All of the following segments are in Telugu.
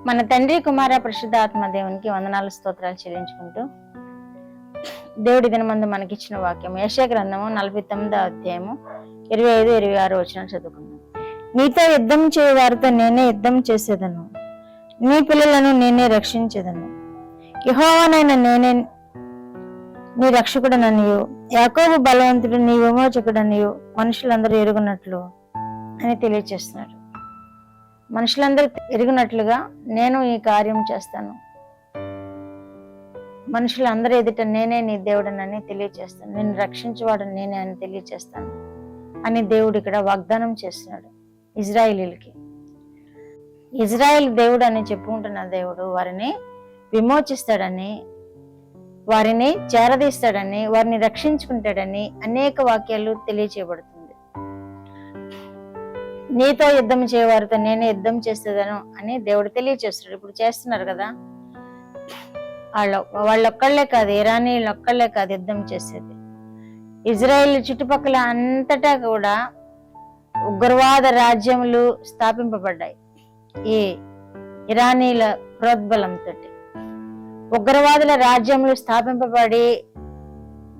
మన తండ్రి కుమార పరిశుద్ధాత్మ దేవునికి వందనాలు స్తోత్రాలు చెల్లించుకుంటూ దేవుడి దినమందు మనకిచ్చిన వాక్యం యెషయా గ్రంథము 49వ అధ్యాయము 25-26 వచనాలు చదువుకుందాం. నీతో యుద్ధం చేయ వారితో నేనే యుద్ధం చేసేదను, నీ పిల్లలను నేనే రక్షించేదను. యెహోవానైన నేనే నీ రక్షకుడననియు, యాకోబు బలవంతుడు నీ విమోచకుడనియు మనుషులందరూ ఎరుగునట్లు అని తెలియచేస్తున్నాడు. మనుషులందరూ ఎరుగునట్లుగా నేను ఈ కార్యం చేస్తాను, మనుషులందరూ ఎదుట నేనే నీ దేవుడనని తెలియచేస్తాను, నేను రక్షించేవాడు నేనే అని తెలియచేస్తాను అని దేవుడు ఇక్కడ వాగ్దానం చేస్తున్నాడు ఇజ్రాయేలీలకి. ఇజ్రాయేల్ దేవుడు అని చెప్పుకుంటున్న దేవుడు వారిని విమోచిస్తాడని, వారిని చేరదీస్తాడని, వారిని రక్షించుకుంటాడని అనేక వాక్యాలు తెలియచేయబడుతుంది. నీతో యుద్ధం చేయవారితో నేనే యుద్ధం చేసేదను అని దేవుడు తెలియచేస్తాడు. ఇప్పుడు చేస్తున్నారు కదా, వాళ్ళొక్కళ్లే కాదు, ఇరానీలు ఒక్కళ్లే కాదు యుద్ధం చేసేది. ఇజ్రాయెల్ చుట్టుపక్కల అంతటా కూడా ఉగ్రవాద రాజ్యములు స్థాపింపబడ్డాయి. ఈ ఇరానీల ప్రోద్బలంతో ఉగ్రవాదుల రాజ్యములు స్థాపింపబడి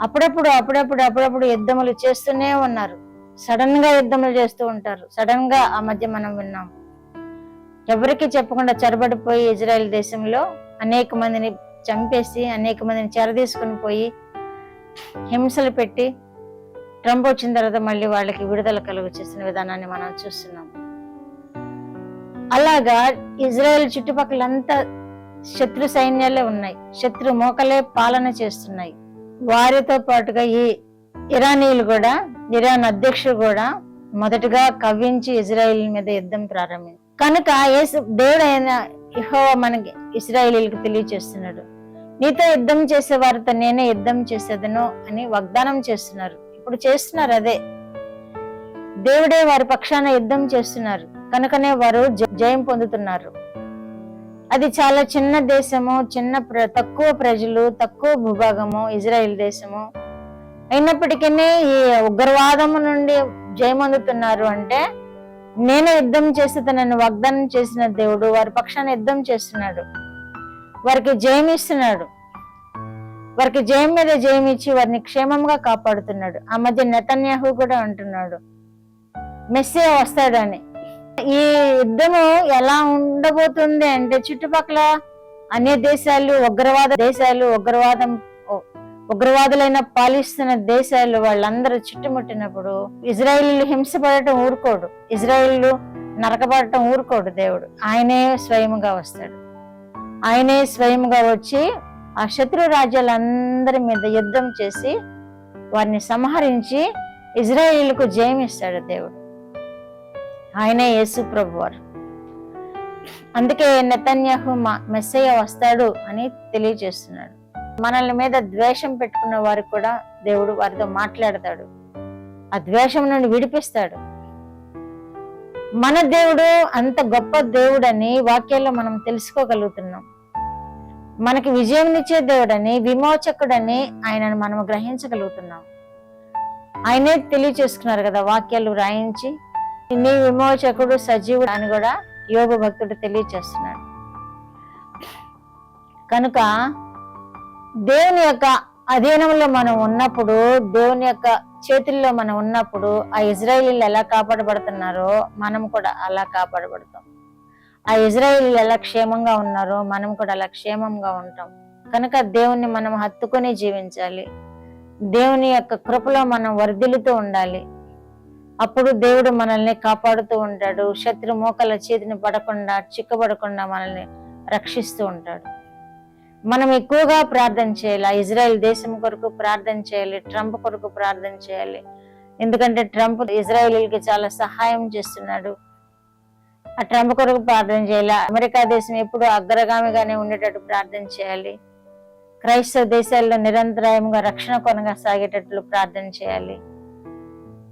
అప్పుడప్పుడు యుద్ధములు చేస్తూనే ఉన్నారు. సడన్ గా యుద్ధములు చేస్తూ ఉంటారు. సడన్ గా ఆ మధ్య మనం విన్నాం, ఎవరికి చెప్పకుండా చొరబడిపోయి ఇజ్రాయెల్ దేశంలో అనేక మందిని చంపేసి అనేక మందిని చెరదీసుకుని పోయి హింసలు పెట్టి ట్రంప్ వచ్చిన తర్వాత మళ్ళీ వాళ్ళకి విడుదల కలుగు చేసిన విధానాన్ని మనం చూస్తున్నాం. అలాగా ఇజ్రాయెల్ చుట్టుపక్కలంతా శత్రు సైన్యాలే ఉన్నాయి, శత్రు మోకలే పాలన చేస్తున్నాయి. వారితో పాటుగా ఈ ఇరానీయులు కూడా, ఇరాన్ అధ్యక్షుడు కూడా మొదటగా కవ్వించి ఇజ్రాయెల్ మీద యుద్ధం ప్రారంభించారు. కనుక దేవుడు అయిన యెహోవా మనకి ఇశ్రాయేలీయులకు తెలియచేస్తున్నాడు, నీతో యుద్ధం చేసే వారితో నేనే యుద్ధం చేసేదను అని వాగ్దానం చేస్తున్నారు. ఇప్పుడు చేస్తున్నారు అదే, దేవుడే వారి పక్షాన యుద్ధం చేస్తున్నారు కనుకనే వారు జయం పొందుతున్నారు. అది చాలా చిన్న దేశము, తక్కువ ప్రజలు, తక్కువ భూభాగము ఇజ్రాయెల్ దేశము అయినప్పటికీ ఈ ఉగ్రవాదము నుండి జయమొందుతున్నారు. అంటే నేనే యుద్ధం చేసేదనని వాగ్దానం చేసిన దేవుడు వారి పక్షాన యుద్ధం చేస్తున్నాడు, వారికి జయం ఇస్తున్నాడు, వారికి జయం మీద జయం ఇచ్చి వారిని క్షేమంగా కాపాడుతున్నాడు. ఆ మధ్య నెతన్యాహు కూడా అంటున్నాడు మెస్సియా వస్తాడని. ఈ యుద్ధము ఎలా ఉండబోతుంది అంటే చుట్టుపక్కల అన్య దేశాలు, ఉగ్రవాద దేశాలు, ఉగ్రవాదులైన పాలిస్తున్న దేశాలు వాళ్ళందరూ చుట్టుముట్టినప్పుడు ఇజ్రాయేలీలు హింసపడటం ఊరుకోడు, ఇజ్రాయేలీలు నరకబడటం ఊరుకోడు. దేవుడు ఆయనే స్వయముగా వస్తాడు. ఆయనే స్వయముగా వచ్చి ఆ శత్రు రాజ్యాలందరి మీద యుద్ధం చేసి వారిని సంహరించి ఇజ్రాయేలీలకు జయం ఇస్తాడు దేవుడు. ఆయనే యేసు ప్రభువారు. అందుకే నెతన్యాహు మెస్సయ్య వస్తాడు అని తెలియజేస్తున్నాడు. మనల్ని మీద ద్వేషం పెట్టుకున్న వారికి కూడా దేవుడు వారితో మాట్లాడతాడు, ఆ ద్వేషం నుండి విడిపిస్తాడు. మన దేవుడు అంత గొప్ప దేవుడని వాక్యాల్లో మనం తెలుసుకోగలుగుతున్నాం. మనకి విజయంనిచ్చే దేవుడని, విమోచకుడని ఆయనను మనం గ్రహించగలుగుతున్నాం. ఆయనే తెలియచేసుకున్నారు కదా వాక్యాలు రాయించి, నీ విమోచకుడు సజీవుడు అని కూడా యోబు భక్తుడు తెలియచేస్తున్నాడు. కనుక దేవుని యొక్క అధీనంలో మనం ఉన్నప్పుడు, దేవుని యొక్క చేతుల్లో మనం ఉన్నప్పుడు ఆ ఇజ్రాయేలీలు ఎలా కాపాడబడుతున్నారో మనం కూడా అలా కాపాడబడతాం. ఆ ఇజ్రాయేలీలు ఎలా క్షేమంగా ఉన్నారో మనం కూడా అలా క్షేమంగా ఉంటాం. కనుక దేవుణ్ణి మనం హత్తుకొని జీవించాలి, దేవుని యొక్క కృపలో మనం వర్ధిల్లుతూ ఉండాలి. అప్పుడు దేవుడు మనల్ని కాపాడుతూ ఉంటాడు. శత్రు మోకల చేతిని పడకుండా, చిక్కబడకుండా మనల్ని రక్షిస్తూ ఉంటాడు. మనం ఎక్కువగా ప్రార్థన చేయాలి, ఇజ్రాయెల్ దేశం కొరకు ప్రార్థన చేయాలి, ట్రంప్ కొరకు ప్రార్థన చేయాలి. ఎందుకంటే ట్రంప్ ఇజ్రాయేలీలకి చాలా సహాయం చేస్తున్నాడు. ఆ ట్రంప్ కొరకు ప్రార్థన చేయాలి. అమెరికా దేశం ఎప్పుడు అగ్రగామిగానే ఉండేటట్టు ప్రార్థన చేయాలి. క్రైస్తవ దేశాల్లో నిరంతరాయంగా రక్షణ కొనసాగేటట్లు ప్రార్థన చేయాలి.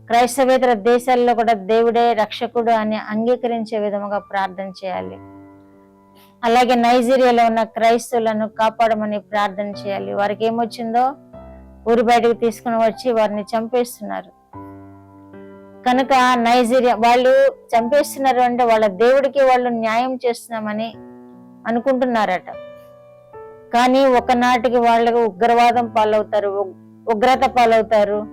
క్రైస్తవేతర దేశాల్లో కూడా దేవుడే రక్షకుడు అని అంగీకరించే విధముగా ప్రార్థన చేయాలి. అలాగే నైజీరియాలో ఉన్న క్రైస్తవులను కాపాడమని ప్రార్థన చేయాలి. వారికి ఏమొచ్చిందో ఊరి బయటకు తీసుకుని వచ్చి వారిని చంపేస్తున్నారు. కనుక నైజీరియా వాళ్ళు చంపేస్తున్నారు అంటే వాళ్ళ దేవుడికి వాళ్ళు న్యాయం చేస్తున్నామని అనుకుంటున్నారట. కానీ ఒకనాటికి వాళ్ళకు ఉగ్రవాదం పాలవుతారు, ఉగ్రత పాలవుతారు.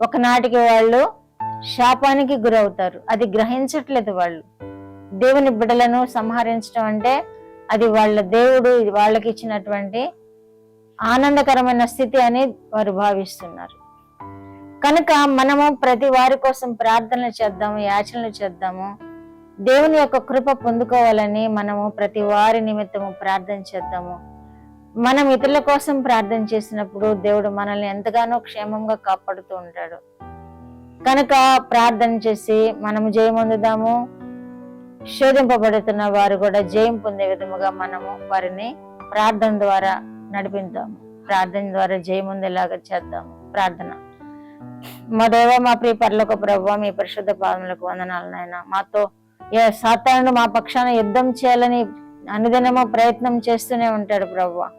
ఒకనాటికి వాళ్ళు శాపానికి గురవుతారు. అది గ్రహించట్లేదు వాళ్ళు. దేవుని బిడ్డలను సంహరించడం అంటే అది వాళ్ళ దేవుడు వాళ్ళకి ఇచ్చినటువంటి ఆనందకరమైన స్థితి అని వారు భావిస్తున్నారు. కనుక మనము ప్రతి వారి కోసం ప్రార్థనలు చేద్దాము, యాచనలు చేద్దాము. దేవుని యొక్క కృప పొందుకోవాలని మనము ప్రతి వారి నిమిత్తము ప్రార్థన చేద్దాము. మనం ఇతరుల కోసం ప్రార్థన చేసినప్పుడు దేవుడు మనల్ని ఎంతగానో క్షేమంగా కాపాడుతూ ఉంటాడు. కనుక ప్రార్థన చేసి మనము జయమొందుదాము. శోధింపబడుతున్న వారు కూడా జయం పొందే విధముగా మనము వారిని ప్రార్థన ద్వారా నడిపిద్దాము. ప్రార్థన ద్వారా జయమొందేలాగా చేద్దాము. ప్రార్థన. మా దేవ, మా ప్రియ పరలోక ప్రభువా, మీ పరిశుద్ధ పాదములకు వందనాలు నాయన. మాతో సాతానుడు మా పక్షాన యుద్ధం చేయాలని అనుదినము ప్రయత్నం చేస్తూనే ఉంటాడు ప్రభువా.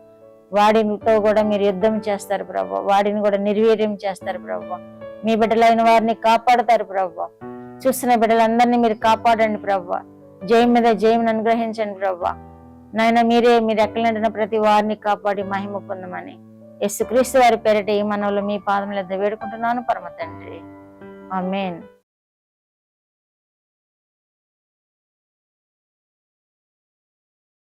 వాడితో కూడా మీరు యుద్ధం చేస్తారు ప్రభువా. వాడిని కూడా నిర్వీర్యం చేస్తారు ప్రభువా. మీ బిడ్డలైన వారిని కాపాడుతారు ప్రభువా. చూస్తున్న బిడ్డలందరినీ మీరు కాపాడండి ప్రభువా. జయం మీద జయం అనుగ్రహించండి ప్రభువా. నాయన మీరే మీరు ఎక్కలంటిన ప్రతి వారిని కాపాడి మహిమ పొందమని యేసుక్రీస్తు వారి పేరిట ఈ మనవులు మీ పాదముల యొద్ద వేడుకుంటున్నాను పరమ తండ్రి. ఆమేన్.